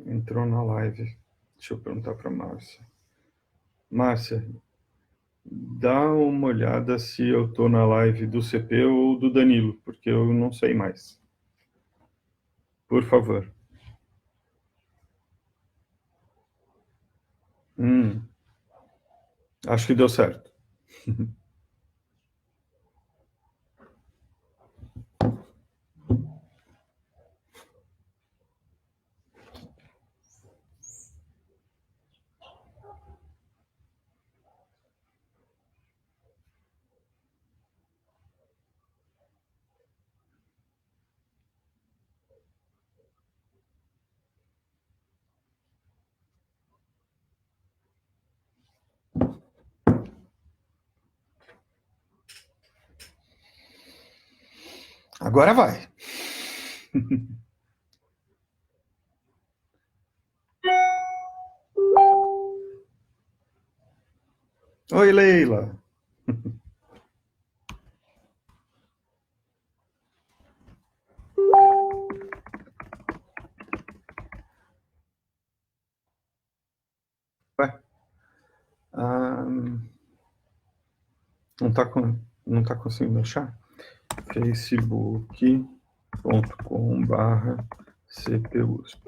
Entrou na live. Deixa eu perguntar para Márcia. Márcia, dá uma olhada se eu estou na live do CP ou do Danilo, porque eu não sei mais. Por favor. Acho que deu certo. Agora vai. Oi, Leila. Ué? Não tá conseguindo achar? facebook.com/cpusp.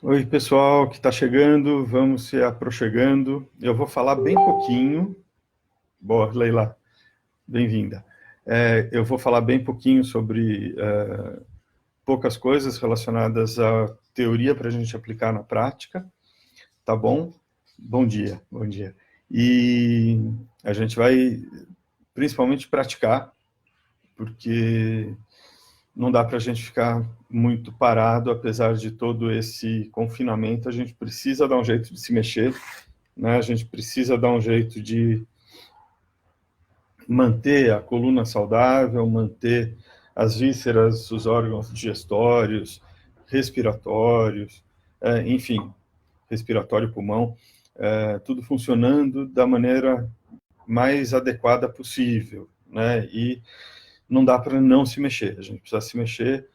Oi, pessoal que está chegando, vamos se aproximando. Eu vou falar bem pouquinho. Boa, Leila, bem-vinda. Eu vou falar bem pouquinho sobre poucas coisas relacionadas à teoria para a gente aplicar na prática, tá bom? Bom dia, bom dia. E a gente vai principalmente praticar, porque não dá para a gente ficar muito parado, apesar de todo esse confinamento, a gente precisa dar um jeito de se mexer, né? A gente precisa dar um jeito de manter a coluna saudável, manter as vísceras, os órgãos digestórios, respiratórios, enfim, respiratório, pulmão, tudo funcionando da maneira mais adequada possível, né? E não dá para não se mexer, a gente precisa se mexer,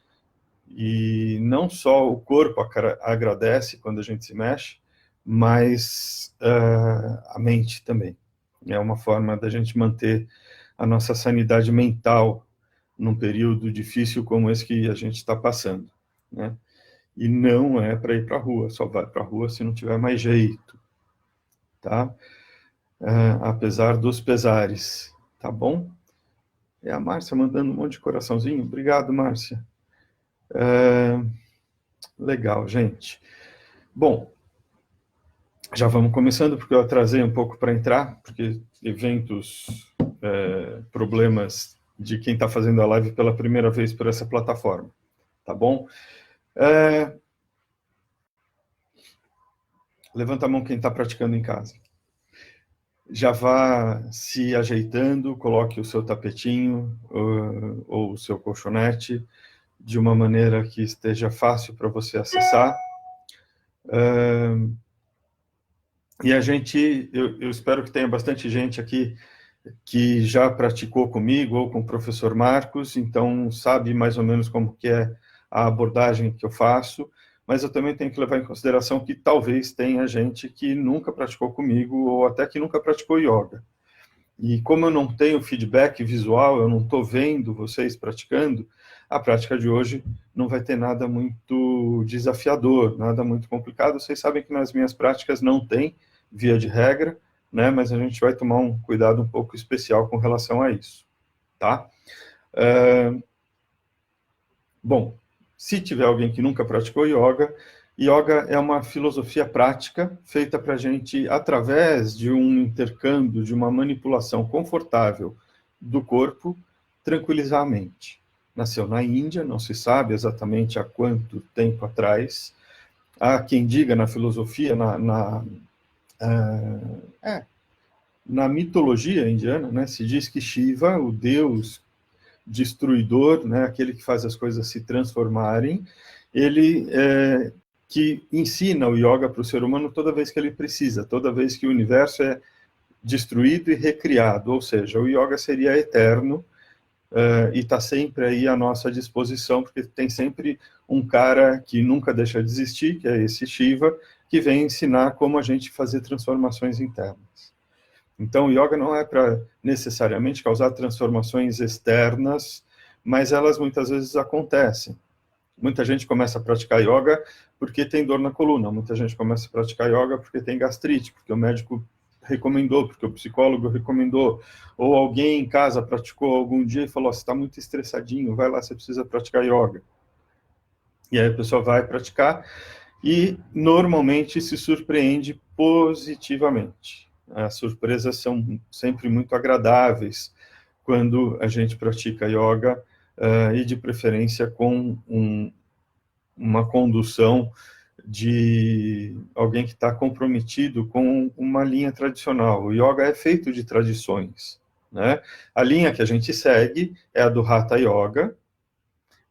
e não só o corpo agradece quando a gente se mexe, mas a mente também. É uma forma da gente manter a nossa sanidade mental num período difícil como esse que a gente está passando, né? E não é para ir para a rua, só vai para a rua se não tiver mais jeito, tá? Apesar dos pesares, tá bom? É a Márcia mandando um monte de coraçãozinho. Obrigado, Márcia. Legal, gente. Bom, já vamos começando, porque eu atrasei um pouco para entrar, porque eventos, problemas de quem está fazendo a live pela primeira vez por essa plataforma, tá bom? Levanta a mão quem está praticando em casa. Já vá se ajeitando, coloque o seu tapetinho ou o seu colchonete de uma maneira que esteja fácil para você acessar. E eu espero que tenha bastante gente aqui que já praticou comigo ou com o professor Marcos, então sabe mais ou menos como que é a abordagem que eu faço, mas eu também tenho que levar em consideração que talvez tenha gente que nunca praticou comigo ou até que nunca praticou yoga. E como eu não tenho feedback visual, eu não estou vendo vocês praticando, a prática de hoje não vai ter nada muito desafiador, nada muito complicado. Vocês sabem que nas minhas práticas não tem, via de regra, né? Mas a gente vai tomar um cuidado um pouco especial com relação a isso, tá? Bom, se tiver alguém que nunca praticou yoga, yoga é uma filosofia prática feita para a gente, através de um intercâmbio, de uma manipulação confortável do corpo, tranquilizar a mente. Nasceu na Índia, não se sabe exatamente há quanto tempo atrás. Há quem diga na filosofia, na mitologia indiana, né, se diz que Shiva, o deus destruidor, né, aquele que faz as coisas se transformarem, ele que ensina o yoga para o ser humano toda vez que ele precisa, toda vez que o universo é destruído e recriado, ou seja, o yoga seria eterno, e está sempre aí à nossa disposição, porque tem sempre um cara que nunca deixa de existir, que é esse Shiva, que vem ensinar como a gente fazer transformações internas. Então, o yoga não é para necessariamente causar transformações externas, mas elas muitas vezes acontecem. Muita gente começa a praticar yoga porque tem dor na coluna, muita gente começa a praticar yoga porque tem gastrite, porque o médico recomendou, porque o psicólogo recomendou, ou alguém em casa praticou algum dia e falou, você está muito estressadinho, vai lá, você precisa praticar yoga. E aí a pessoa vai praticar e normalmente se surpreende positivamente. As surpresas são sempre muito agradáveis quando a gente pratica yoga, e de preferência com uma condução de alguém que está comprometido com uma linha tradicional. O yoga é feito de tradições, né? A linha que a gente segue é a do Hatha Yoga,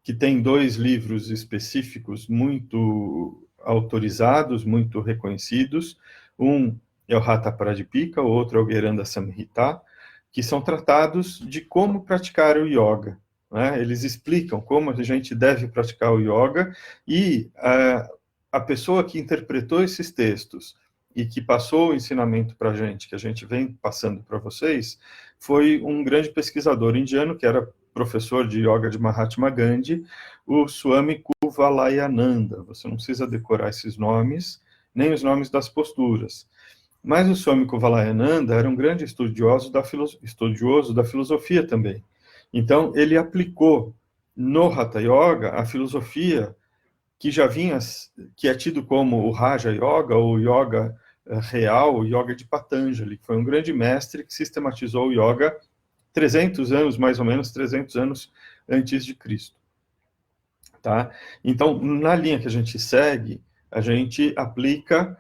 que tem 2 livros específicos muito autorizados, muito reconhecidos. Um é o Hatha Pradipika, o outro é o Geranda Samhita, que são tratados de como praticar o yoga, né? Eles explicam como a gente deve praticar o yoga e a pessoa que interpretou esses textos e que passou o ensinamento para a gente, que a gente vem passando para vocês, foi um grande pesquisador indiano, que era professor de yoga de Mahatma Gandhi, o Swami Kuvalayananda. Você não precisa decorar esses nomes, nem os nomes das posturas. Mas o Swami Kuvalayananda era um grande estudioso da filosofia também. Então, ele aplicou no Hatha Yoga a filosofia que já vinha, que é tido como o Raja Yoga, ou Yoga real, o Yoga de Patanjali, que foi um grande mestre que sistematizou o Yoga 300 anos, mais ou menos 300 anos antes de Cristo. Tá? Então, na linha que a gente segue, a gente aplica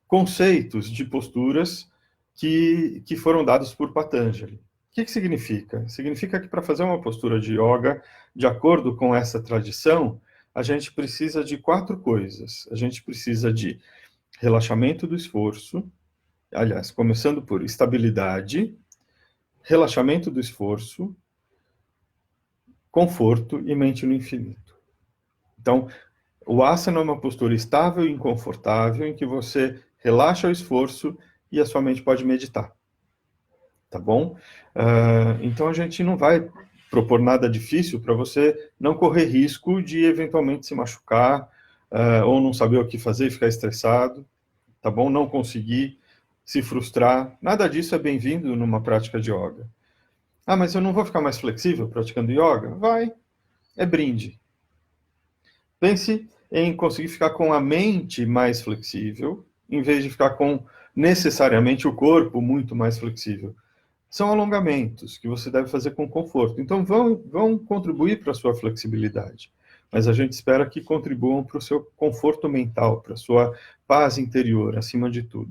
conceitos de posturas que foram dados por Patanjali. O que significa? Significa que para fazer uma postura de yoga, de acordo com essa tradição, a gente precisa de 4 coisas. A gente precisa de relaxamento do esforço, aliás, começando por estabilidade, relaxamento do esforço, conforto e mente no infinito. Então, o asana é uma postura estável e confortável em que você relaxa o esforço e a sua mente pode meditar. Tá bom? Então, a gente não vai propor nada difícil para você não correr risco de eventualmente se machucar, ou não saber o que fazer e ficar estressado, tá bom? Não conseguir, se frustrar. Nada disso é bem-vindo numa prática de yoga. Ah, mas eu não vou ficar mais flexível praticando yoga? Vai, é brinde. Pense em conseguir ficar com a mente mais flexível, em vez de ficar com necessariamente o corpo muito mais flexível. São alongamentos que você deve fazer com conforto. Então, vão contribuir para a sua flexibilidade. Mas a gente espera que contribuam para o seu conforto mental, para a sua paz interior, acima de tudo.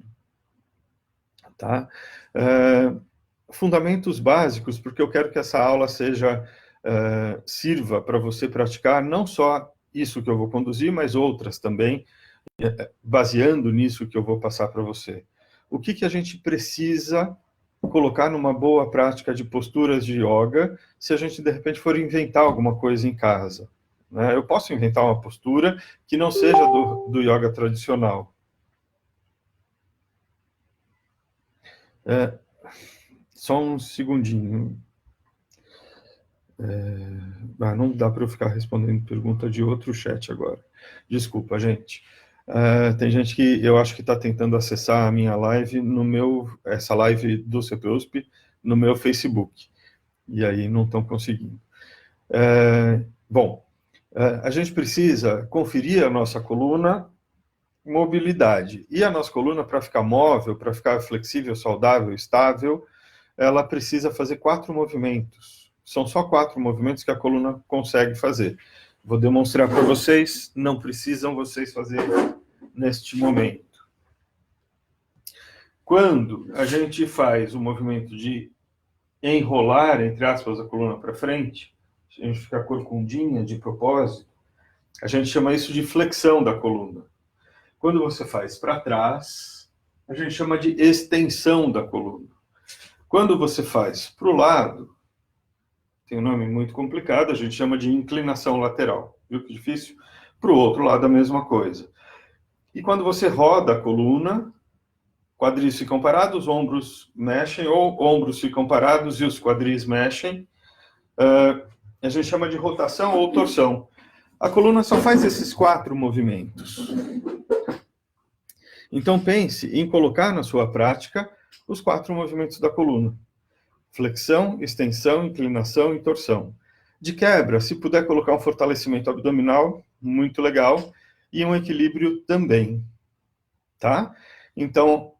Tá? Fundamentos básicos, porque eu quero que essa aula sirva para você praticar não só isso que eu vou conduzir, mas outras também, baseando nisso que eu vou passar para você. O que a gente precisa colocar numa boa prática de posturas de yoga se a gente, de repente, for inventar alguma coisa em casa, né? Eu posso inventar uma postura que não seja do yoga tradicional. Só um segundinho. Não dá para eu ficar respondendo pergunta de outro chat agora. Desculpa, gente. Tem gente que eu acho que está tentando acessar a minha live essa live do CPUSP no meu Facebook. E aí não estão conseguindo. A gente precisa conferir a nossa coluna, mobilidade. E a nossa coluna, para ficar móvel, para ficar flexível, saudável, estável, ela precisa fazer 4 movimentos. São só 4 movimentos que a coluna consegue fazer. Vou demonstrar para vocês, não precisam vocês fazer neste momento. Quando a gente faz o movimento de enrolar, entre aspas, a coluna para frente, a gente fica corcundinha de propósito, a gente chama isso de flexão da coluna. Quando você faz para trás, a gente chama de extensão da coluna. Quando você faz para o lado, tem um nome muito complicado, a gente chama de inclinação lateral. Viu que difícil? Para o outro lado, a mesma coisa. E quando você roda a coluna, quadris ficam parados, ombros mexem, ou ombros ficam parados e os quadris mexem. A gente chama de rotação ou torção. A coluna só faz esses 4 movimentos. Então pense em colocar na sua prática os 4 movimentos da coluna: flexão, extensão, inclinação e torção. De quebra, se puder colocar um fortalecimento abdominal, muito legal, e um equilíbrio também, tá? Então,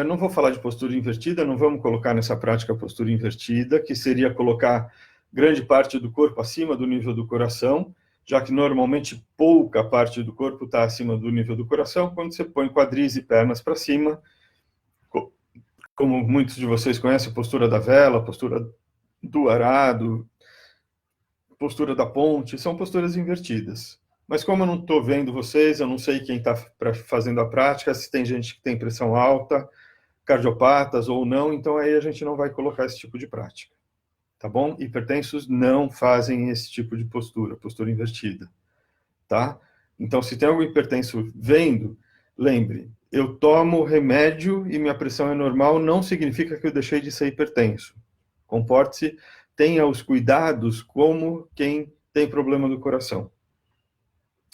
não vou falar de postura invertida, não vamos colocar nessa prática postura invertida, que seria colocar grande parte do corpo acima do nível do coração, já que normalmente pouca parte do corpo está acima do nível do coração. Quando você põe quadris e pernas para cima, como muitos de vocês conhecem, a postura da vela, a postura do arado, postura da ponte, são posturas invertidas. Mas como eu não estou vendo vocês, eu não sei quem está fazendo a prática, se tem gente que tem pressão alta, cardiopatas ou não, então aí a gente não vai colocar esse tipo de prática. Tá bom? Hipertensos não fazem esse tipo de postura, postura invertida. Tá? Então, se tem algum hipertenso vendo, lembre, eu tomo remédio e minha pressão é normal, não significa que eu deixei de ser hipertenso. Comporte-se, tenha os cuidados como quem tem problema do coração.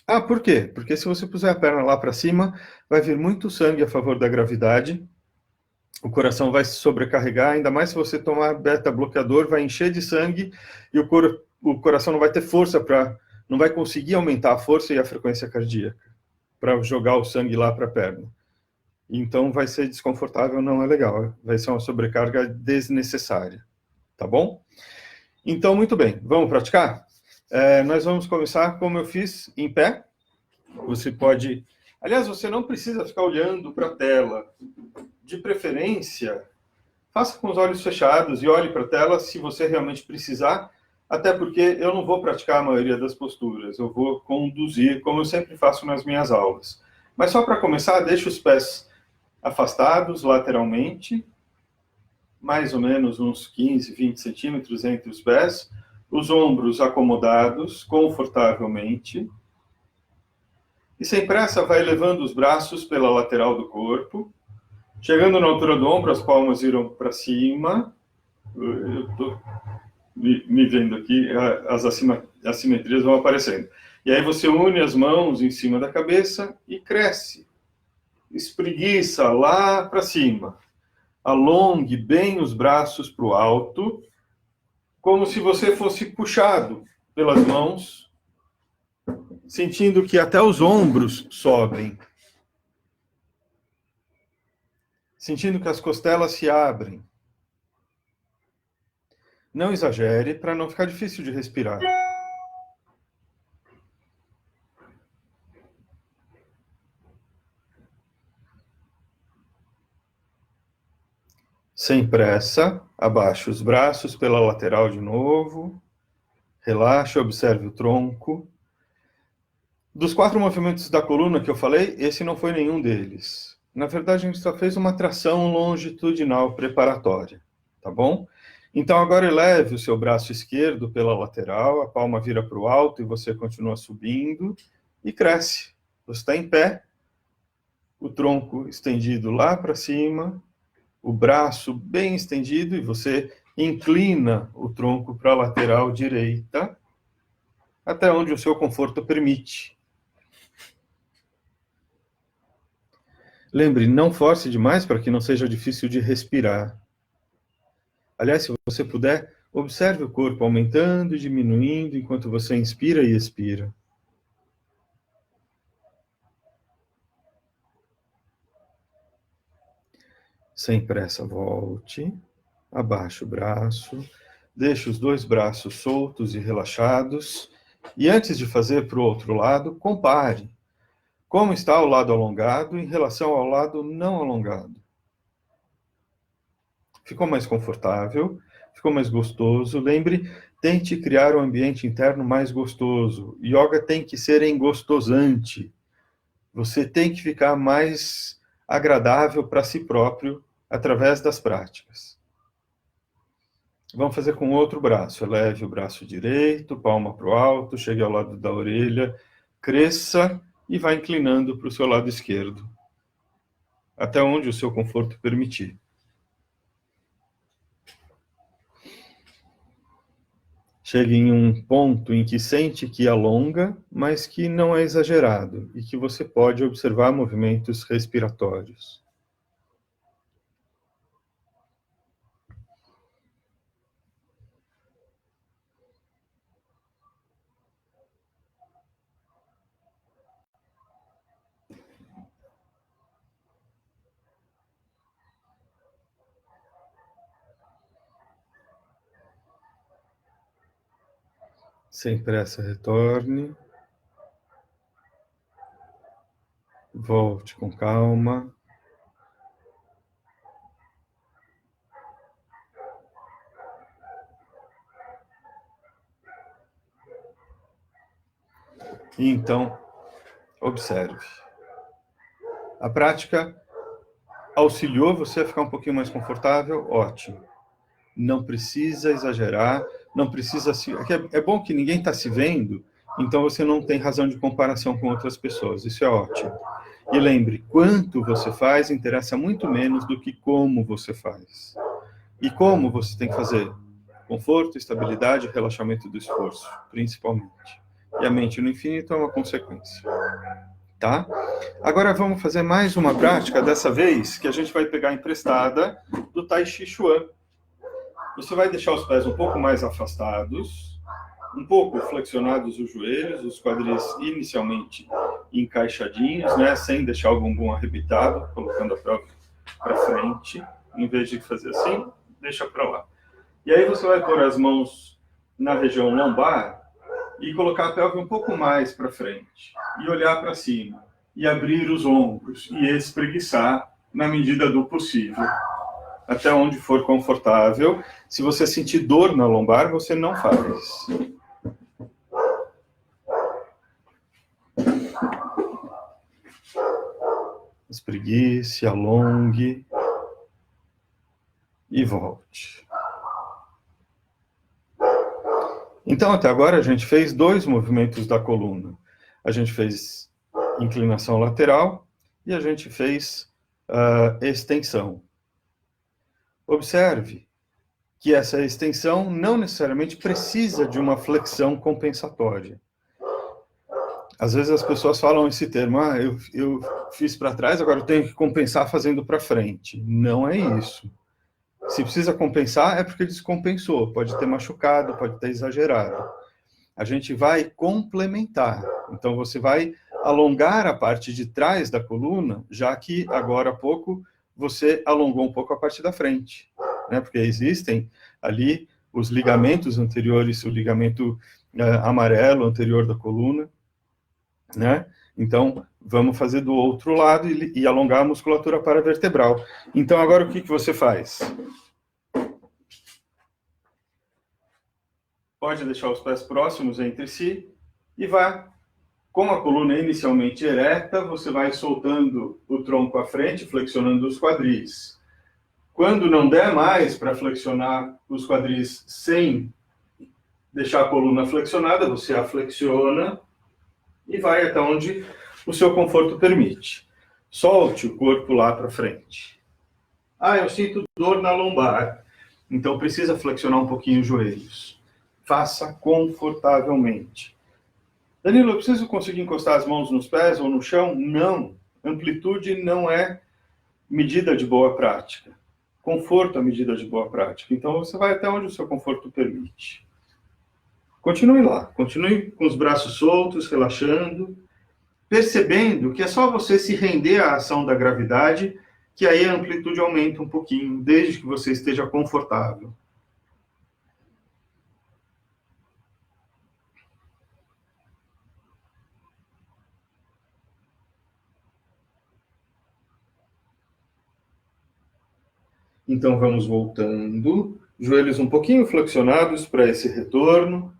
Ah, por quê? Porque se você puser a perna lá para cima, vai vir muito sangue a favor da gravidade, o coração vai se sobrecarregar, ainda mais se você tomar beta-bloqueador, vai encher de sangue e o coração não vai ter força não vai conseguir aumentar a força e a frequência cardíaca para jogar o sangue lá para a perna. Então vai ser desconfortável, não é legal, vai ser uma sobrecarga desnecessária, tá bom? Então, muito bem, vamos praticar? Nós vamos começar como eu fiz, em pé. Você pode... Aliás, você não precisa ficar olhando para a tela. De preferência, faça com os olhos fechados e olhe para a tela se você realmente precisar, até porque eu não vou praticar a maioria das posturas, eu vou conduzir, como eu sempre faço nas minhas aulas. Mas só para começar, deixe os pés afastados lateralmente, mais ou menos uns 15, 20 centímetros entre os pés, os ombros acomodados confortavelmente, e sem pressa vai levando os braços pela lateral do corpo, chegando na altura do ombro, as palmas viram para cima. Eu estou me vendo aqui, as assimetrias vão aparecendo. E aí você une as mãos em cima da cabeça e cresce. Espreguiça lá para cima. Alongue bem os braços para o alto, como se você fosse puxado pelas mãos, sentindo que até os ombros sobem. Sentindo que as costelas se abrem. Não exagere para não ficar difícil de respirar. Sem pressa, abaixe os braços pela lateral de novo. Relaxe, observe o tronco. Dos 4 movimentos da coluna que eu falei, esse não foi nenhum deles. Na verdade, a gente só fez uma tração longitudinal preparatória, tá bom? Então, agora eleve o seu braço esquerdo pela lateral, a palma vira para o alto e você continua subindo e cresce. Você está em pé, o tronco estendido lá para cima, o braço bem estendido e você inclina o tronco para a lateral direita, até onde o seu conforto permite. Lembre, não force demais para que não seja difícil de respirar. Aliás, se você puder, observe o corpo aumentando e diminuindo enquanto você inspira e expira. Sem pressa, volte. Abaixe o braço. Deixe os 2 braços soltos e relaxados. E antes de fazer para o outro lado, compare como está o lado alongado em relação ao lado não alongado. Ficou mais confortável? Ficou mais gostoso? Lembre, tente criar um ambiente interno mais gostoso. Yoga tem que ser engostosante. Você tem que ficar mais agradável para si próprio através das práticas. Vamos fazer com o outro braço. Eleve o braço direito, palma para o alto, chegue ao lado da orelha, cresça e vá inclinando para o seu lado esquerdo, até onde o seu conforto permitir. Chegue em um ponto em que sente que alonga, mas que não é exagerado, e que você pode observar movimentos respiratórios. Sem pressa, retorne. Volte com calma. E então, observe. A prática auxiliou você a ficar um pouquinho mais confortável? Ótimo. Não precisa exagerar, não precisa se... É bom que ninguém está se vendo, então você não tem razão de comparação com outras pessoas. Isso é ótimo. E lembre, quanto você faz interessa muito menos do que como você faz. E como você tem que fazer? Conforto, estabilidade, relaxamento do esforço, principalmente. E a mente no infinito é uma consequência. Tá? Agora vamos fazer mais uma prática, dessa vez que a gente vai pegar emprestada do Tai Chi Chuan. Você vai deixar os pés um pouco mais afastados, um pouco flexionados os joelhos, os quadris inicialmente encaixadinhos, né, sem deixar o bumbum arrebitado, colocando a pelve para frente. Em vez de fazer assim, deixa para lá. E aí você vai pôr as mãos na região lombar e colocar a pelve um pouco mais para frente. E olhar para cima. E abrir os ombros. E espreguiçar na medida do possível. Até onde for confortável. Se você sentir dor na lombar, você não faz. Espreguice, alongue. E volte. Então, até agora, a gente fez 2 movimentos da coluna. A gente fez inclinação lateral e a gente fez extensão. Observe que essa extensão não necessariamente precisa de uma flexão compensatória. Às vezes as pessoas falam esse termo, eu fiz para trás, agora eu tenho que compensar fazendo para frente. Não é isso. Se precisa compensar, é porque descompensou. Pode ter machucado, pode ter exagerado. A gente vai complementar. Então, você vai alongar a parte de trás da coluna, já que, agora há pouco, você alongou um pouco a parte da frente. Né? Porque existem ali os ligamentos anteriores, o ligamento amarelo anterior da coluna. Né? Então, vamos fazer do outro lado e alongar a musculatura paravertebral. Então, agora o que você faz? Pode deixar os pés próximos entre si e vá. Com a coluna inicialmente ereta, você vai soltando o tronco à frente, flexionando os quadris. Quando não der mais para flexionar os quadris sem deixar a coluna flexionada, você a flexiona e vai até onde o seu conforto permite. Solte o corpo lá para frente. Eu sinto dor na lombar. Então precisa flexionar um pouquinho os joelhos. Faça confortavelmente. Danilo, eu preciso conseguir encostar as mãos nos pés ou no chão? Não. Amplitude não é medida de boa prática. Conforto é medida de boa prática. Então você vai até onde o seu conforto permite. Continue lá. Continue com os braços soltos, relaxando, percebendo que é só você se render à ação da gravidade, que aí a amplitude aumenta um pouquinho, desde que você esteja confortável. Então vamos voltando, joelhos um pouquinho flexionados para esse retorno.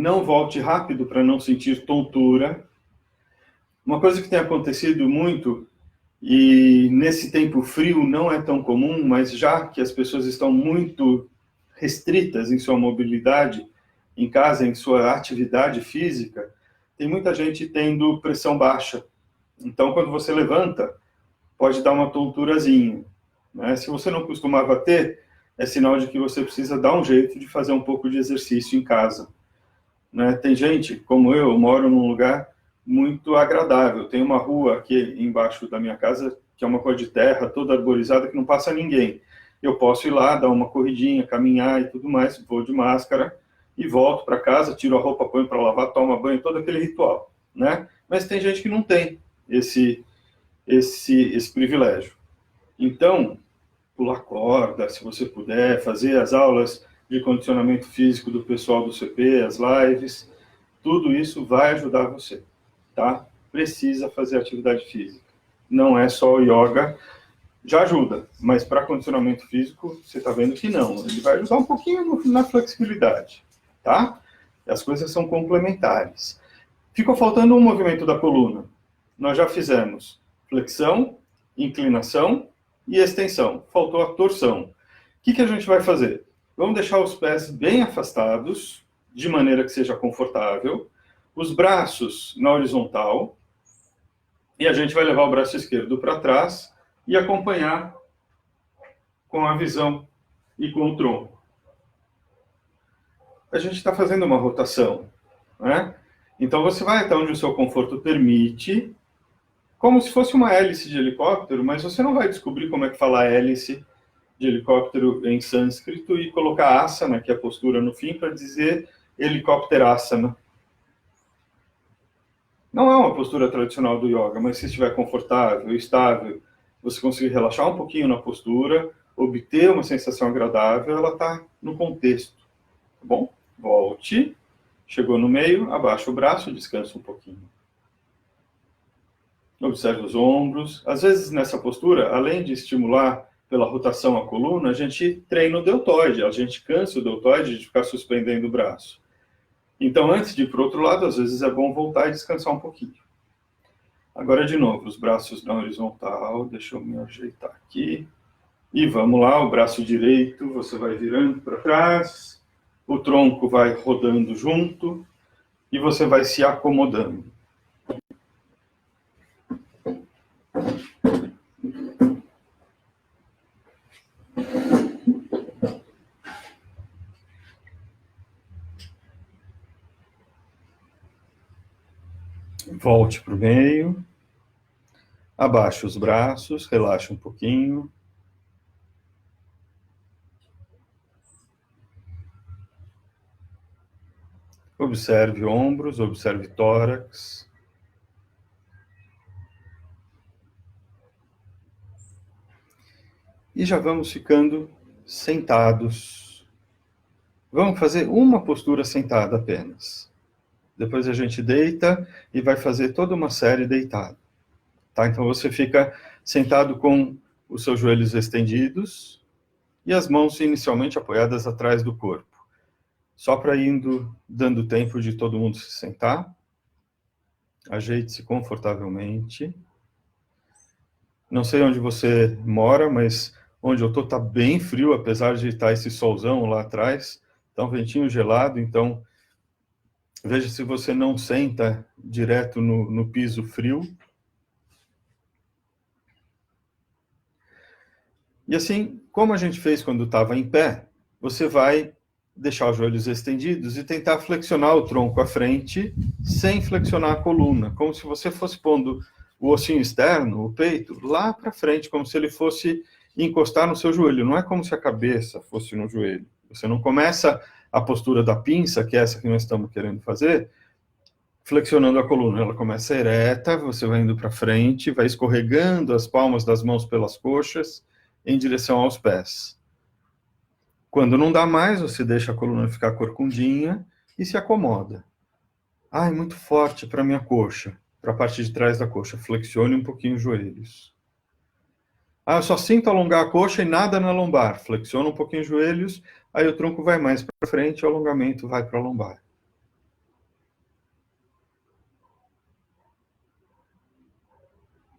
não volte rápido para não sentir tontura. Uma coisa que tem acontecido muito, e nesse tempo frio não é tão comum, mas já que as pessoas estão muito restritas em sua mobilidade, em casa, em sua atividade física, tem muita gente tendo pressão baixa. Então, quando você levanta, pode dar uma tonturazinha, né? Se você não costumava ter, é sinal de que você precisa dar um jeito de fazer um pouco de exercício em casa, né? Tem gente, como eu moro num lugar muito agradável. Tem uma rua aqui embaixo da minha casa, que é uma rua de terra, toda arborizada, que não passa ninguém. Eu posso ir lá, dar uma corridinha, caminhar e tudo mais, vou de máscara e volto para casa, tiro a roupa, ponho para lavar, tomo banho, todo aquele ritual, né? Mas tem gente que não tem esse privilégio. Então, pular corda, se você puder, fazer as aulas de condicionamento físico do pessoal do CP, as lives, tudo isso vai ajudar você, tá? Precisa fazer atividade física. Não é só o yoga, já ajuda, mas para condicionamento físico, você está vendo que não. Ele vai ajudar um pouquinho na flexibilidade, tá? As coisas são complementares. Ficou faltando um movimento da coluna. Nós já fizemos flexão, inclinação e extensão. Faltou a torção. O que a gente vai fazer? Vamos deixar os pés bem afastados, de maneira que seja confortável, os braços na horizontal, e a gente vai levar o braço esquerdo para trás e acompanhar com a visão e com o tronco. A gente está fazendo uma rotação, né? Então você vai até onde o seu conforto permite, como se fosse uma hélice de helicóptero, mas você não vai descobrir como é que fala hélice de helicóptero em sânscrito e colocar asana, que é a postura no fim, para dizer helicópterasana. Não é uma postura tradicional do yoga, mas se estiver confortável, estável, você conseguir relaxar um pouquinho na postura, obter uma sensação agradável, ela está no contexto. Tá bom? Volte. Chegou no meio, abaixa o braço, descansa um pouquinho. Observe os ombros. Às vezes, nessa postura, além de estimular pela rotação a coluna, a gente treina o deltoide, a gente cansa o deltoide de ficar suspendendo o braço. Então, antes de ir para o outro lado, às vezes é bom voltar e descansar um pouquinho. Agora, de novo, os braços na horizontal. Deixa eu me ajeitar aqui. E vamos lá, o braço direito, você vai virando para trás, o tronco vai rodando junto e você vai se acomodando. Volte para o meio. Abaixa os braços, relaxa um pouquinho. Observe ombros, observe tórax. E já vamos ficando sentados. Vamos fazer uma postura sentada apenas. Depois a gente deita e vai fazer toda uma série deitado. Tá? Então você fica sentado com os seus joelhos estendidos e as mãos inicialmente apoiadas atrás do corpo. Só para indo dando tempo de todo mundo se sentar. Ajeite-se confortavelmente. Não sei onde você mora, mas onde eu estou está bem frio, apesar de estar esse solzão lá atrás. Está um ventinho gelado, então veja se você não senta direto no piso frio. E assim, como a gente fez quando estava em pé, você vai deixar os joelhos estendidos e tentar flexionar o tronco à frente, sem flexionar a coluna, como se você fosse pondo o ossinho externo, o peito, lá para frente, como se ele fosse encostar no seu joelho. Não é como se a cabeça fosse no joelho. Você não começa a postura da pinça, que é essa que nós estamos querendo fazer, flexionando a coluna. Ela começa ereta, você vai indo para frente, vai escorregando as palmas das mãos pelas coxas em direção aos pés. Quando não dá mais, você deixa a coluna ficar corcundinha e se acomoda. Ah, é muito forte para minha coxa, para a parte de trás da coxa. Flexione um pouquinho os joelhos. Ah, eu só sinto alongar a coxa e nada na lombar. Flexiona um pouquinho os joelhos, aí o tronco vai mais para frente e o alongamento vai para a lombar.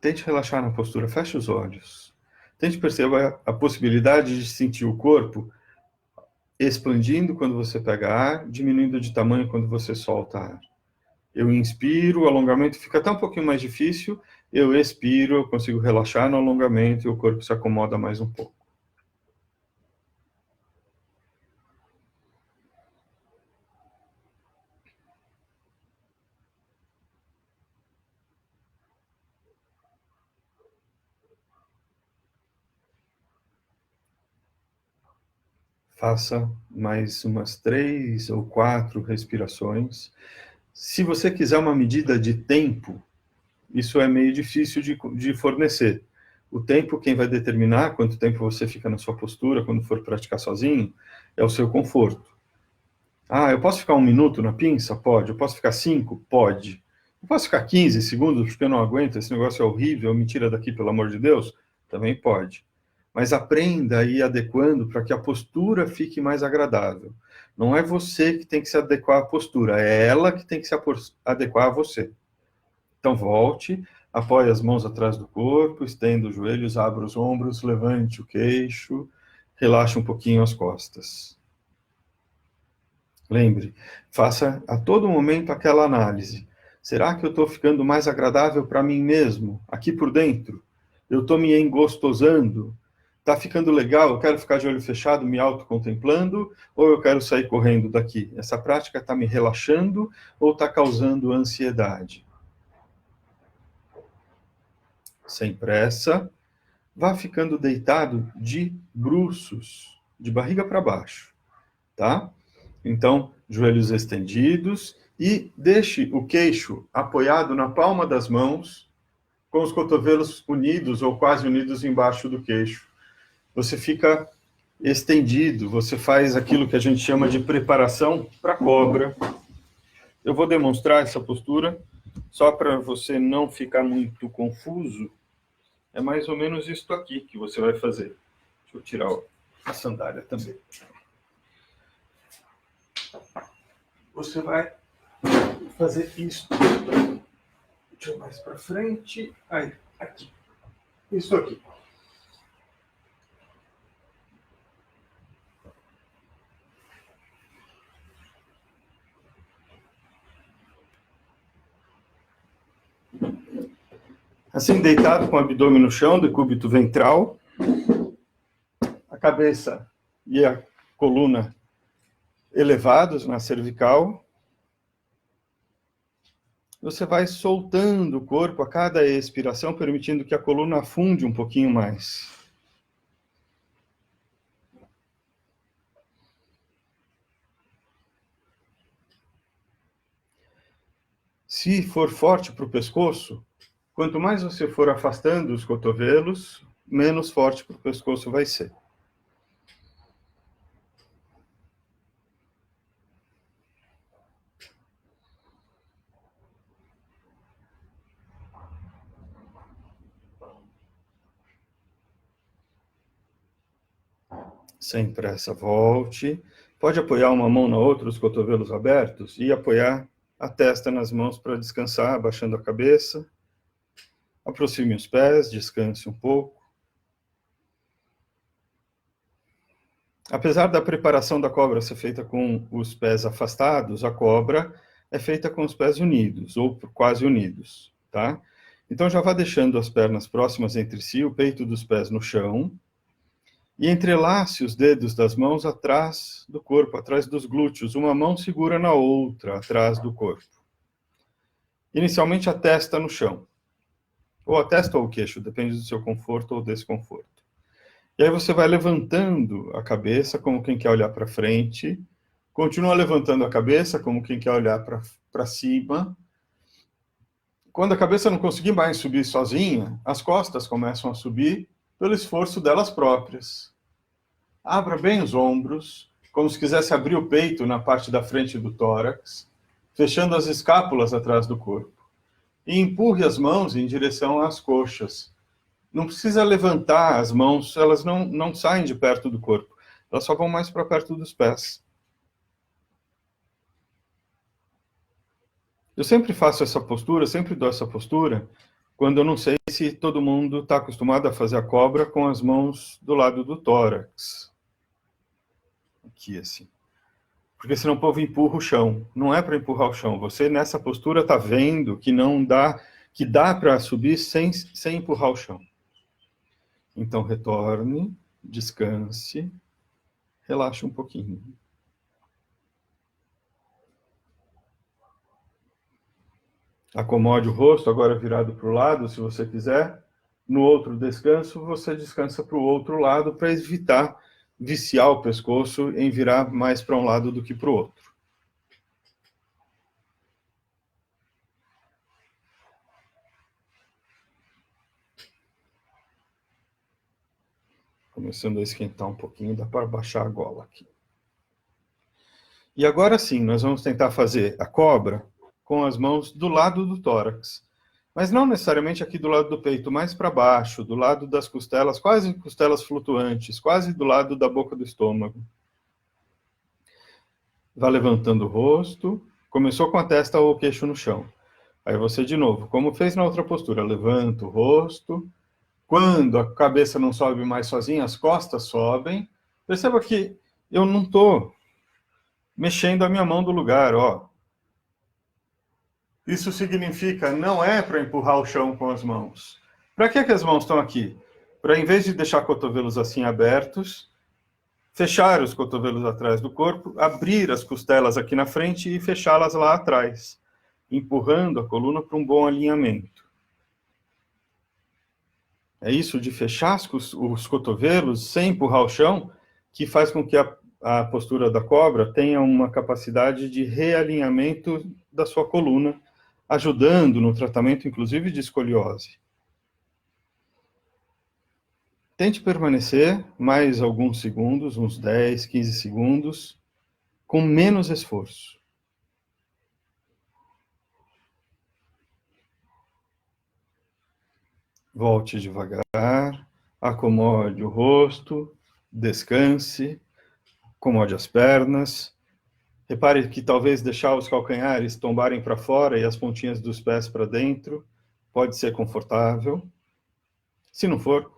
tente relaxar na postura, feche os olhos. Tente perceber a possibilidade de sentir o corpo expandindo quando você pega ar, diminuindo de tamanho quando você solta ar. Eu inspiro, o alongamento fica até um pouquinho mais difícil, eu expiro, eu consigo relaxar no alongamento e o corpo se acomoda mais um pouco. Faça mais umas 3 ou 4 respirações. Se você quiser uma medida de tempo, isso é meio difícil de fornecer. O tempo, quem vai determinar quanto tempo você fica na sua postura quando for praticar sozinho, é o seu conforto. Ah, eu posso ficar 1 minuto na pinça? Pode. Eu posso ficar 5? Pode. Eu posso ficar 15 segundos porque eu não aguento, esse negócio é horrível, me tira daqui, pelo amor de Deus? Também pode. Mas aprenda a ir adequando para que a postura fique mais agradável. Não é você que tem que se adequar à postura, é ela que tem que se adequar a você. Então volte, apoie as mãos atrás do corpo, estenda os joelhos, abra os ombros, levante o queixo, relaxe um pouquinho as costas. Lembre, faça a todo momento aquela análise. Será que eu estou ficando mais agradável para mim mesmo, aqui por dentro? Eu estou me engostosando? Está ficando legal? Eu quero ficar de olho fechado, me autocontemplando? Ou eu quero sair correndo daqui? Essa prática está me relaxando ou está causando ansiedade? Sem pressa, vá ficando deitado de bruços, de barriga para baixo, tá? Então, joelhos estendidos e deixe o queixo apoiado na palma das mãos, com os cotovelos unidos ou quase unidos embaixo do queixo. Você fica estendido, você faz aquilo que a gente chama de preparação para cobra. Eu vou demonstrar essa postura, só para você não ficar muito confuso. É mais ou menos isso aqui que você vai fazer. Deixa eu tirar a sandália também. Você vai fazer isso. Deixa eu mais para frente. Aí, aqui. Isso aqui. Assim, deitado com o abdômen no chão, decúbito ventral, a cabeça e a coluna elevados na cervical. Você vai soltando o corpo a cada expiração, permitindo que a coluna afunde um pouquinho mais. Se for forte para o pescoço, quanto mais você for afastando os cotovelos, menos forte para o pescoço vai ser. Sem pressa, volte. Pode apoiar uma mão na outra, os cotovelos abertos, e apoiar a testa nas mãos para descansar, abaixando a cabeça. Aproxime os pés, descanse um pouco. Apesar da preparação da cobra ser feita com os pés afastados, a cobra é feita com os pés unidos, ou quase unidos, tá? Então já vá deixando as pernas próximas entre si, o peito dos pés no chão, e entrelace os dedos das mãos atrás do corpo, atrás dos glúteos. Uma mão segura na outra, atrás do corpo. Inicialmente a testa no chão. Ou a testa ou o queixo, depende do seu conforto ou desconforto. E aí você vai levantando a cabeça, como quem quer olhar para frente. Continua levantando a cabeça, como quem quer olhar para cima. Quando a cabeça não conseguir mais subir sozinha, as costas começam a subir pelo esforço delas próprias. Abra bem os ombros, como se quisesse abrir o peito na parte da frente do tórax, fechando as escápulas atrás do corpo. E empurre as mãos em direção às coxas. Não precisa levantar as mãos, elas não saem de perto do corpo. Elas só vão mais para perto dos pés. Eu sempre faço essa postura, sempre dou essa postura, quando eu não sei se todo mundo está acostumado a fazer a cobra com as mãos do lado do tórax. Aqui, assim. Porque senão o povo empurra o chão. Não é para empurrar o chão. Você, nessa postura, está vendo que não dá, que dá para subir sem empurrar o chão. Então, retorne, descanse, relaxe um pouquinho. Acomode o rosto, agora virado para o lado, se você quiser. No outro descanso, você descansa para o outro lado para evitar viciar o pescoço em virar mais para um lado do que para o outro. Começando a esquentar um pouquinho, dá para baixar a gola aqui. E agora sim, nós vamos tentar fazer a cobra com as mãos do lado do tórax. Mas não necessariamente aqui do lado do peito, mais para baixo, do lado das costelas, quase costelas flutuantes, quase do lado da boca do estômago. Vá levantando o rosto. Começou com a testa ou o queixo no chão. Aí você, de novo, como fez na outra postura, levanta o rosto. Quando a cabeça não sobe mais sozinha, as costas sobem. Perceba que eu não estou mexendo a minha mão do lugar, ó. Isso significa, não é para empurrar o chão com as mãos. Para que as mãos estão aqui? Para, em vez de deixar cotovelos assim abertos, fechar os cotovelos atrás do corpo, abrir as costelas aqui na frente e fechá-las lá atrás, empurrando a coluna para um bom alinhamento. É isso de fechar os cotovelos sem empurrar o chão que faz com que a postura da cobra tenha uma capacidade de realinhamento da sua coluna, ajudando no tratamento, inclusive, de escoliose. Tente permanecer mais alguns segundos, uns 10, 15 segundos, com menos esforço. Volte devagar, acomode o rosto, descanse, acomode as pernas. Repare que talvez deixar os calcanhares tombarem para fora e as pontinhas dos pés para dentro pode ser confortável. Se não for,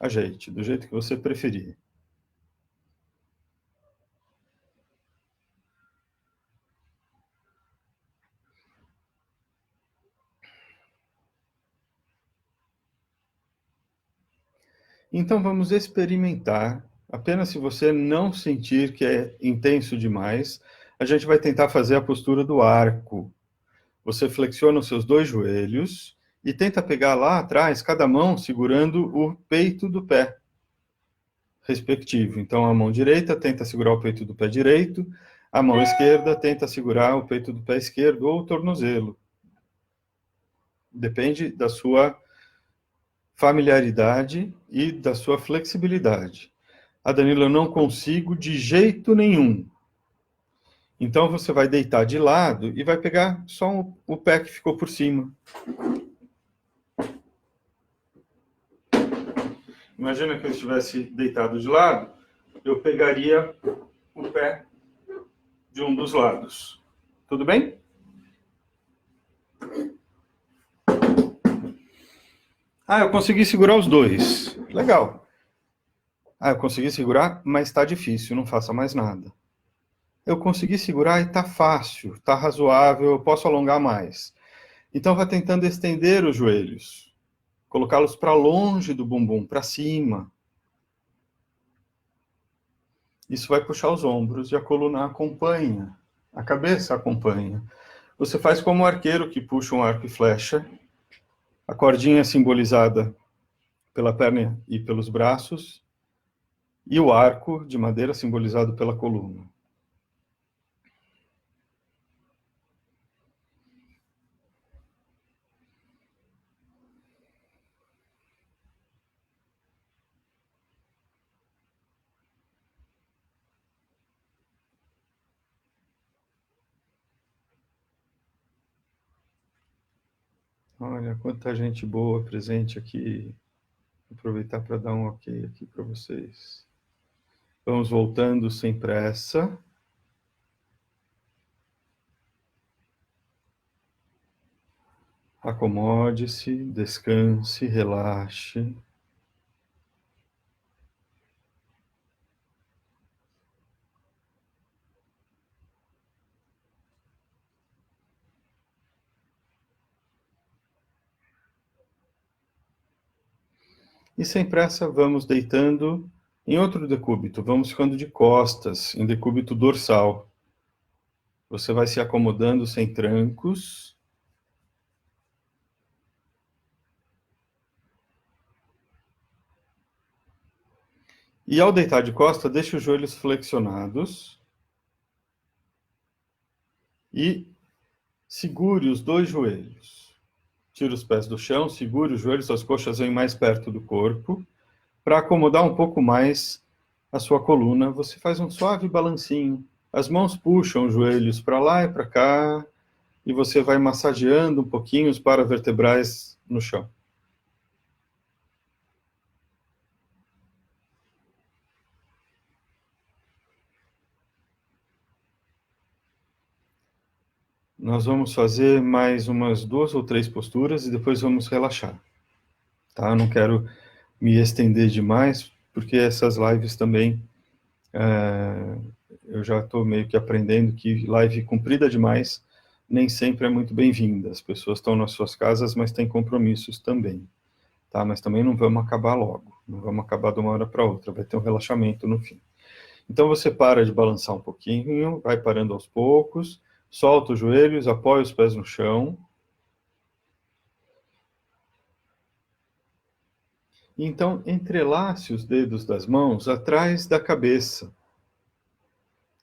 ajeite, do jeito que você preferir. Então vamos experimentar. Apenas se você não sentir que é intenso demais, a gente vai tentar fazer a postura do arco. Você flexiona os seus dois joelhos e tenta pegar lá atrás, cada mão segurando o peito do pé respectivo. Então, a mão direita tenta segurar o peito do pé direito, a mão esquerda tenta segurar o peito do pé esquerdo ou o tornozelo. Depende da sua familiaridade e da sua flexibilidade. Ah, Danilo, eu não consigo de jeito nenhum. Então, você vai deitar de lado e vai pegar só o pé que ficou por cima. Imagina que eu estivesse deitado de lado, eu pegaria o pé de um dos lados. Tudo bem? Ah, eu consegui segurar os dois. Legal. Ah, eu consegui segurar, mas está difícil, não faça mais nada. Eu consegui segurar e está fácil, está razoável, eu posso alongar mais. Então vai tentando estender os joelhos, colocá-los para longe do bumbum, para cima. Isso vai puxar os ombros e a coluna acompanha, a cabeça acompanha. Você faz como o arqueiro que puxa um arco e flecha, a cordinha simbolizada pela perna e pelos braços, e o arco de madeira simbolizado pela coluna. Olha, quanta gente boa presente aqui. Vou aproveitar para dar um ok aqui para vocês. Vamos voltando sem pressa. Acomode-se, descanse, relaxe. E sem pressa, vamos deitando em outro decúbito. Vamos ficando de costas, em decúbito dorsal. Você vai se acomodando sem trancos. E ao deitar de costa, deixe os joelhos flexionados. E segure os dois joelhos. Tira os pés do chão, segure os joelhos, as coxas vêm mais perto do corpo. Para acomodar um pouco mais a sua coluna, você faz um suave balancinho. As mãos puxam os joelhos para lá e para cá, e você vai massageando um pouquinho os paravertebrais no chão. Nós vamos fazer mais umas 2 ou 3 posturas e depois vamos relaxar. Tá? Não quero me estender demais, porque essas lives também, eu já estou meio que aprendendo que live comprida demais nem sempre é muito bem-vinda. As pessoas estão nas suas casas, mas têm compromissos também. Tá? Mas também não vamos acabar logo. Não vamos acabar de uma hora para outra. Vai ter um relaxamento no fim. Então você para de balançar um pouquinho, vai parando aos poucos, solta os joelhos, apoia os pés no chão. E então entrelace os dedos das mãos atrás da cabeça.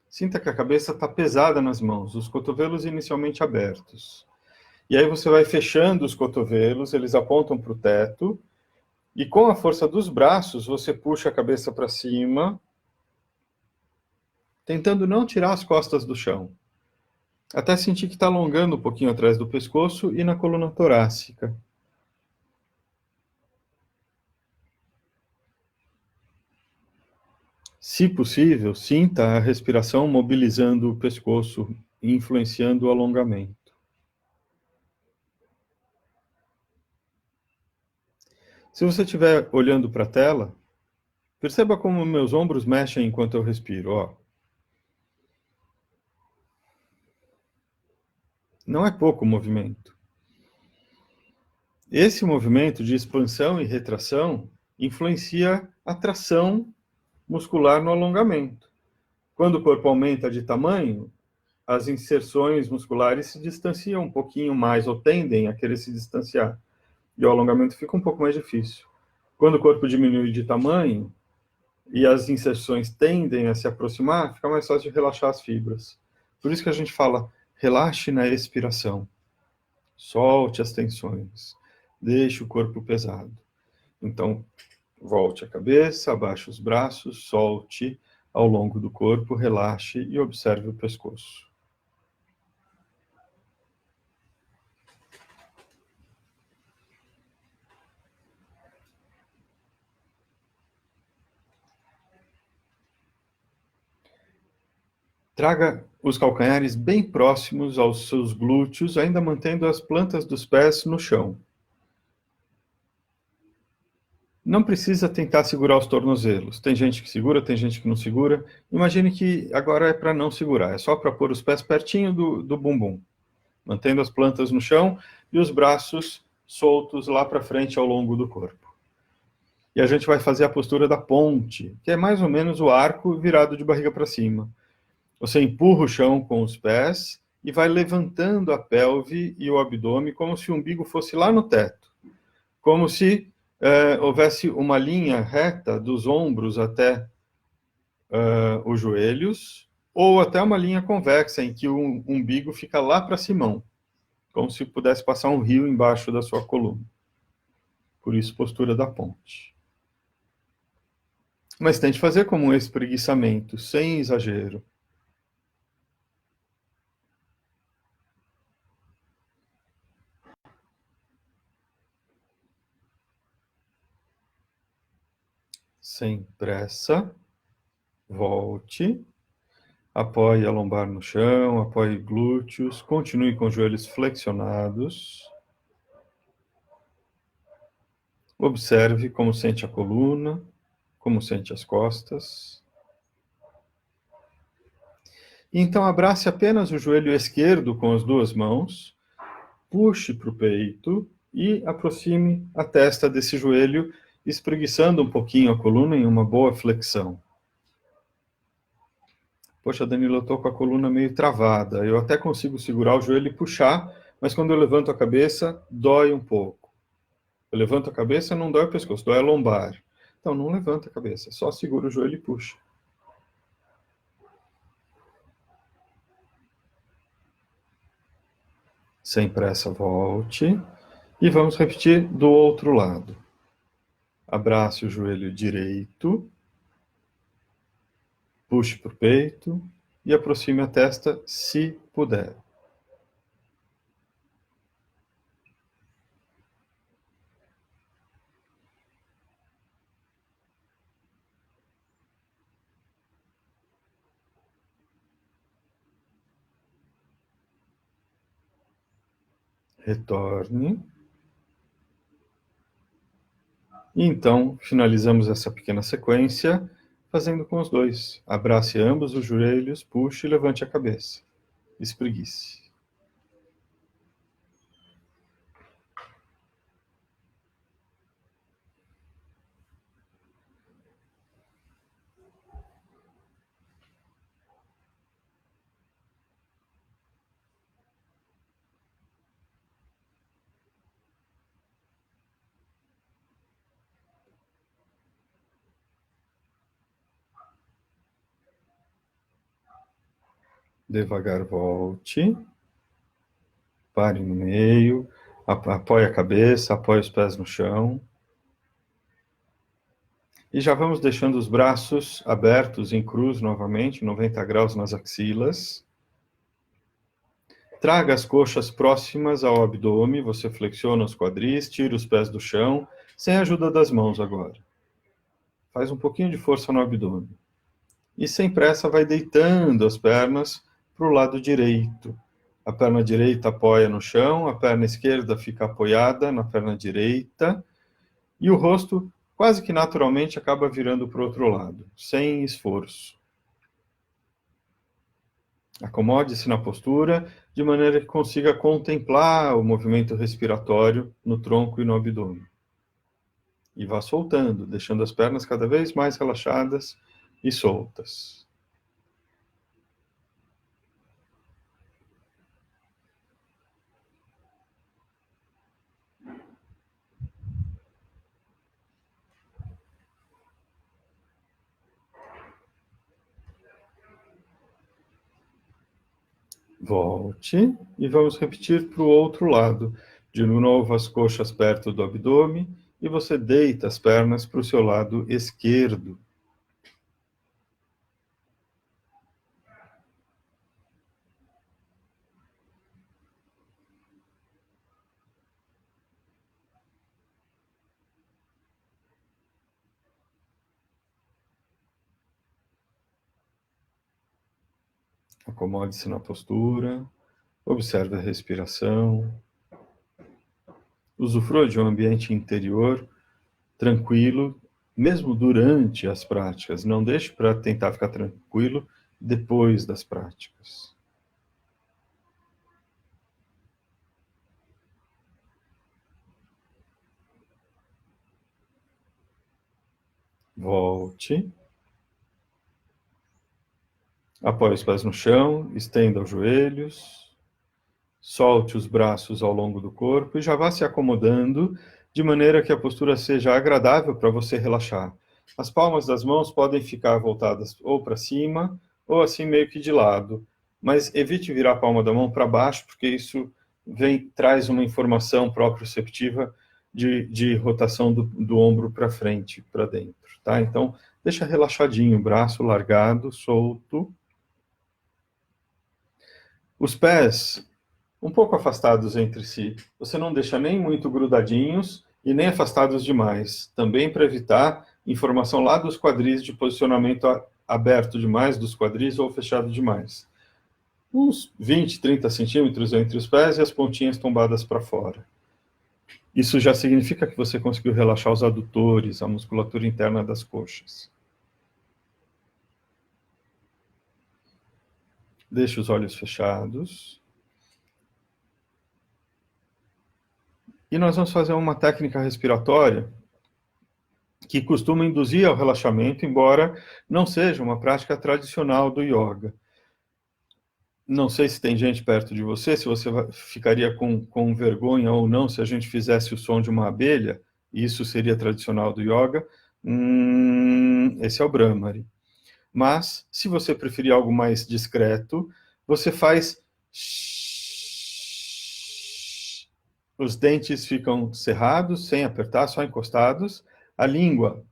Sinta que a cabeça está pesada nas mãos, os cotovelos inicialmente abertos. E aí você vai fechando os cotovelos, eles apontam para o teto, e com a força dos braços você puxa a cabeça para cima, tentando não tirar as costas do chão. Até sentir que está alongando um pouquinho atrás do pescoço e na coluna torácica. Se possível, sinta a respiração mobilizando o pescoço e influenciando o alongamento. Se você estiver olhando para a tela, perceba como meus ombros mexem enquanto eu respiro. Ó. Não é pouco movimento. Esse movimento de expansão e retração influencia a tração muscular no alongamento. Quando o corpo aumenta de tamanho, as inserções musculares se distanciam um pouquinho mais, ou tendem a querer se distanciar. E o alongamento fica um pouco mais difícil. Quando o corpo diminui de tamanho e as inserções tendem a se aproximar, fica mais fácil de relaxar as fibras. Por isso que a gente fala, relaxe na expiração. Solte as tensões. Deixe o corpo pesado. Então, volte a cabeça, abaixe os braços, solte ao longo do corpo, relaxe e observe o pescoço. Traga os calcanhares bem próximos aos seus glúteos, ainda mantendo as plantas dos pés no chão. Não precisa tentar segurar os tornozelos. Tem gente que segura, tem gente que não segura. Imagine que agora é para não segurar, é só para pôr os pés pertinho do bumbum, mantendo as plantas no chão e os braços soltos lá para frente ao longo do corpo. E a gente vai fazer a postura da ponte, que é mais ou menos o arco virado de barriga para cima. Você empurra o chão com os pés e vai levantando a pelve e o abdômen como se o umbigo fosse lá no teto. Como se houvesse uma linha reta dos ombros até os joelhos, ou até uma linha convexa em que o umbigo fica lá para cima, como se pudesse passar um rio embaixo da sua coluna. Por isso, postura da ponte. Mas tente fazer como um espreguiçamento, sem exagero. Sem pressa. Volte. Apoie a lombar no chão, apoie glúteos. Continue com os joelhos flexionados. Observe como sente a coluna, como sente as costas. Então, abrace apenas o joelho esquerdo com as duas mãos, puxe para o peito e aproxime a testa desse joelho, espreguiçando um pouquinho a coluna em uma boa flexão. Poxa, Danilo, eu estou com a coluna meio travada. Eu até consigo segurar o joelho e puxar, mas quando eu levanto a cabeça, dói um pouco. Eu levanto a cabeça, não dói o pescoço, dói a lombar. Então, não levanta a cabeça, só segura o joelho e puxa. Sem pressa, volte. E vamos repetir do outro lado. Abrace o joelho direito. Puxe para o peito e aproxime a testa, se puder. Retorne. E então, finalizamos essa pequena sequência fazendo com os dois. Abrace ambos os joelhos, puxe e levante a cabeça. Espreguice. Devagar volte. Pare no meio. Apoie a cabeça, apoie os pés no chão. E já vamos deixando os braços abertos em cruz novamente, 90 graus nas axilas. Traga as coxas próximas ao abdômen, você flexiona os quadris, tira os pés do chão, sem a ajuda das mãos agora. Faz um pouquinho de força no abdômen. E sem pressa vai deitando as pernas para o lado direito. A perna direita apoia no chão, a perna esquerda fica apoiada na perna direita, e o rosto quase que naturalmente acaba virando para o outro lado, sem esforço. Acomode-se na postura, de maneira que consiga contemplar o movimento respiratório no tronco e no abdômen. E vá soltando, deixando as pernas cada vez mais relaxadas e soltas. Volte e vamos repetir para o outro lado. De novo, as coxas perto do abdômen e você deita as pernas para o seu lado esquerdo. Acomode-se na postura, observe a respiração. Usufrua de um ambiente interior tranquilo, mesmo durante as práticas. Não deixe para tentar ficar tranquilo depois das práticas. Volte. Apoie os pés no chão, estenda os joelhos. Solte os braços ao longo do corpo e já vá se acomodando de maneira que a postura seja agradável para você relaxar. As palmas das mãos podem ficar voltadas ou para cima ou assim meio que de lado, mas evite virar a palma da mão para baixo, porque isso traz uma informação proprioceptiva de rotação do ombro para frente, para dentro, tá? Então, deixa relaxadinho, braço largado, solto. Os pés um pouco afastados entre si. Você não deixa nem muito grudadinhos e nem afastados demais. Também para evitar informação lá dos quadris de posicionamento aberto demais dos quadris ou fechado demais. Uns 20, 30 centímetros entre os pés e as pontinhas tombadas para fora. Isso já significa que você conseguiu relaxar os adutores, a musculatura interna das coxas. Deixe os olhos fechados. E nós vamos fazer uma técnica respiratória que costuma induzir ao relaxamento, embora não seja uma prática tradicional do yoga. Não sei se tem gente perto de você, se você ficaria com vergonha ou não se a gente fizesse o som de uma abelha, e isso seria tradicional do yoga. Esse é o Brahmari. Mas, se você preferir algo mais discreto, você faz... Os dentes ficam cerrados, sem apertar, só encostados. A língua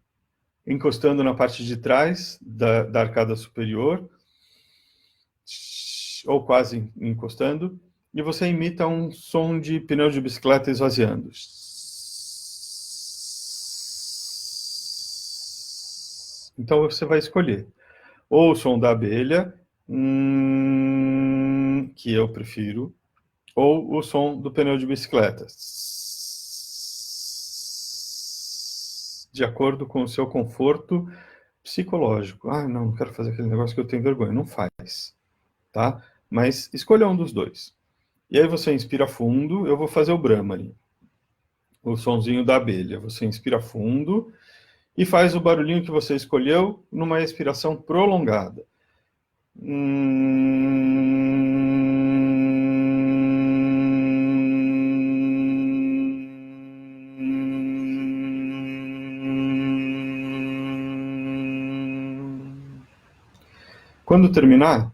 encostando na parte de trás da arcada superior, ou quase encostando, e você imita um som de pneu de bicicleta esvaziando. Então você vai escolher ou o som da abelha, que eu prefiro, ou o som do pneu de bicicleta, de acordo com o seu conforto psicológico. Ah, não quero fazer aquele negócio que eu tenho vergonha. Não faz, tá? Mas escolha um dos dois. E aí você inspira fundo, eu vou fazer o Brahmari, o sonzinho da abelha. Você inspira fundo e faz o barulhinho que você escolheu numa expiração prolongada. Quando terminar,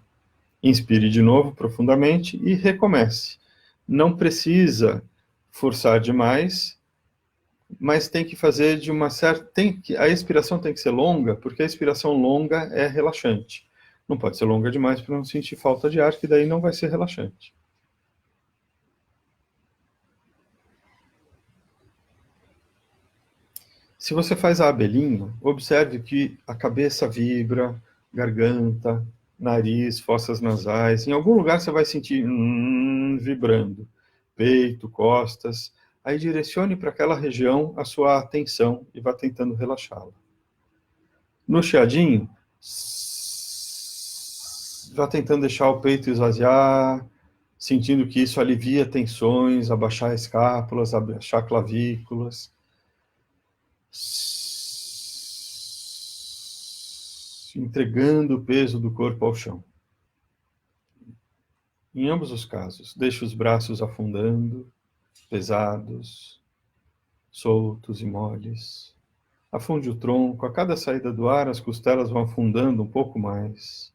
inspire de novo profundamente e recomece. Não precisa forçar demais, mas tem que fazer de uma certa... A expiração tem que ser longa, porque a expiração longa é relaxante. Não pode ser longa demais para não sentir falta de ar, que daí não vai ser relaxante. Se você faz a abelhinha, observe que a cabeça vibra, garganta, nariz, fossas nasais. Em algum lugar você vai sentir vibrando. Peito, costas. Aí direcione para aquela região a sua atenção e vá tentando relaxá-la. No chiadinho, vá tentando deixar o peito esvaziar, sentindo que isso alivia tensões, abaixar escápulas, abaixar clavículas. Entregando o peso do corpo ao chão. Em ambos os casos, deixe os braços afundando, pesados, soltos e moles. Afunde o tronco, a cada saída do ar as costelas vão afundando um pouco mais.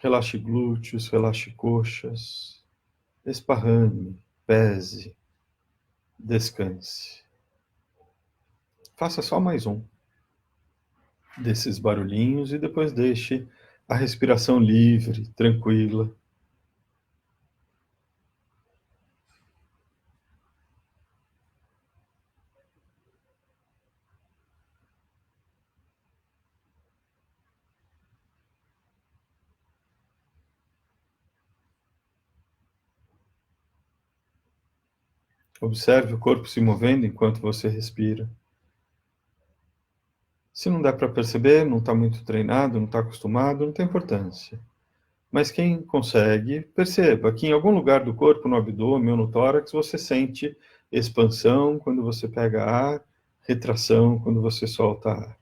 Relaxe glúteos, relaxe coxas. Esparrame, pese, descanse. Faça só mais um desses barulhinhos e depois deixe a respiração livre, tranquila. Observe o corpo se movendo enquanto você respira. Se não dá para perceber, não está muito treinado, não está acostumado, não tem importância. Mas quem consegue, perceba que em algum lugar do corpo, no abdômen ou no tórax, você sente expansão quando você pega ar, retração quando você solta ar.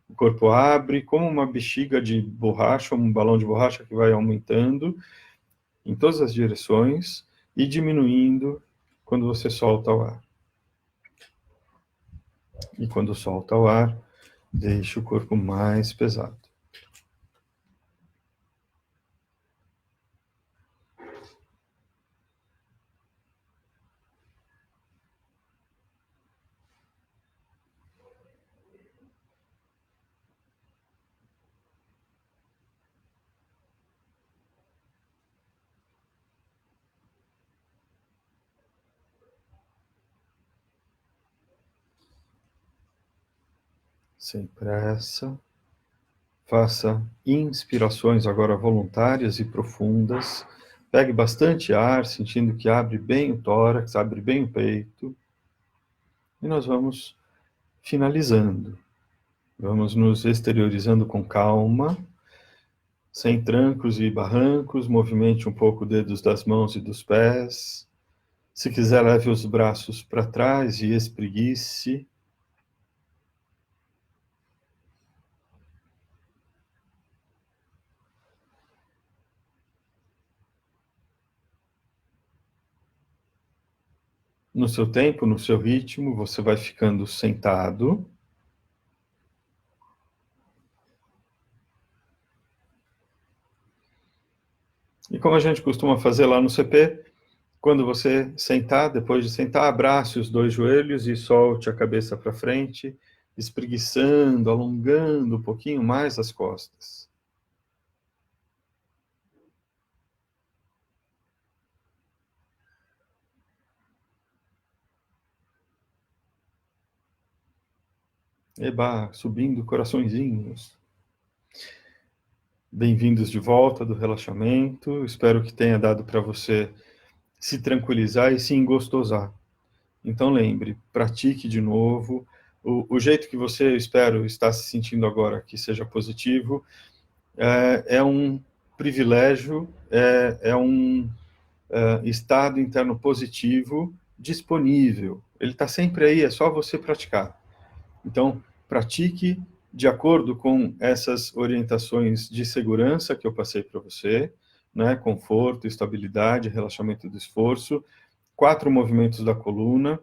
O corpo abre como uma bexiga de borracha, um balão de borracha que vai aumentando em todas as direções e diminuindo quando você solta o ar. E quando solta o ar, deixe o corpo mais pesado. Sem pressa. Faça inspirações agora voluntárias e profundas. Pegue bastante ar, sentindo que abre bem o tórax, abre bem o peito. e nós vamos finalizando. Vamos nos exteriorizando com calma, sem trancos e barrancos, movimente um pouco os dedos das mãos e dos pés. Se quiser, leve os braços para trás e espreguice. No seu tempo, no seu ritmo, você vai ficando sentado. E como a gente costuma fazer lá no CP, quando você sentar, depois de sentar, abrace os dois joelhos e solte a cabeça para frente, espreguiçando, alongando um pouquinho mais as costas. Eba, subindo coraçõezinhos. Bem-vindos de volta do relaxamento. Espero que tenha dado para você se tranquilizar e se engostosar. Então lembre, pratique de novo. O jeito que você, espero, está se sentindo agora que seja positivo, é um privilégio, é um estado interno positivo disponível. Ele está sempre aí, é só você praticar. Então, pratique de acordo com essas orientações de segurança que eu passei para você, né? Conforto, estabilidade, relaxamento do esforço, 4 movimentos da coluna.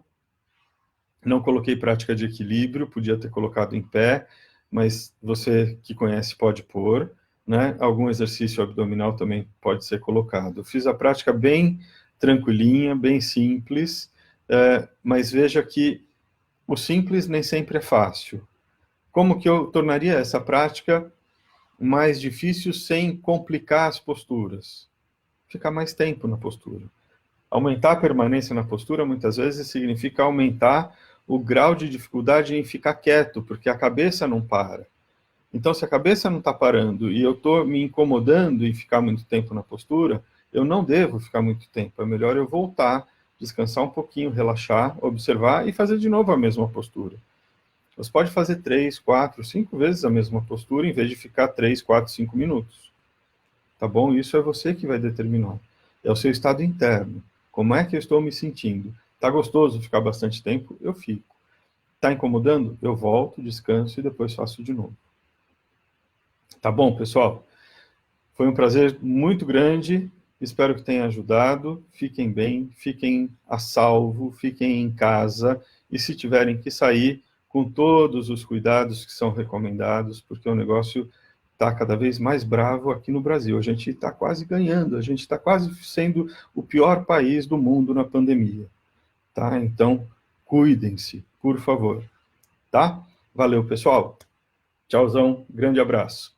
Não coloquei prática de equilíbrio, podia ter colocado em pé, mas você que conhece pode pôr, né? Algum exercício abdominal também pode ser colocado. Eu fiz a prática bem tranquilinha, bem simples, mas veja que o simples nem sempre é fácil. Como que eu tornaria essa prática mais difícil sem complicar as posturas? Ficar mais tempo na postura. Aumentar a permanência na postura muitas vezes significa aumentar o grau de dificuldade em ficar quieto, porque a cabeça não para. Então, se a cabeça não está parando e eu estou me incomodando em ficar muito tempo na postura, eu não devo ficar muito tempo. É melhor eu voltar, descansar um pouquinho, relaxar, observar e fazer de novo a mesma postura. Você pode fazer 3, 4, 5 vezes a mesma postura, em vez de ficar 3, 4, 5 minutos. Tá bom? Isso é você que vai determinar. É o seu estado interno. Como é que eu estou me sentindo? Tá gostoso ficar bastante tempo? Eu fico. Tá incomodando? Eu volto, descanso e depois faço de novo. Tá bom, pessoal? Foi um prazer muito grande. Espero que tenha ajudado. Fiquem bem, fiquem a salvo, fiquem em casa. E se tiverem que sair, com todos os cuidados que são recomendados, porque o negócio está cada vez mais bravo aqui no Brasil. A gente está quase ganhando, a gente está quase sendo o pior país do mundo na pandemia. Tá? Então, cuidem-se, por favor. Tá? Valeu, pessoal. Tchauzão, grande abraço.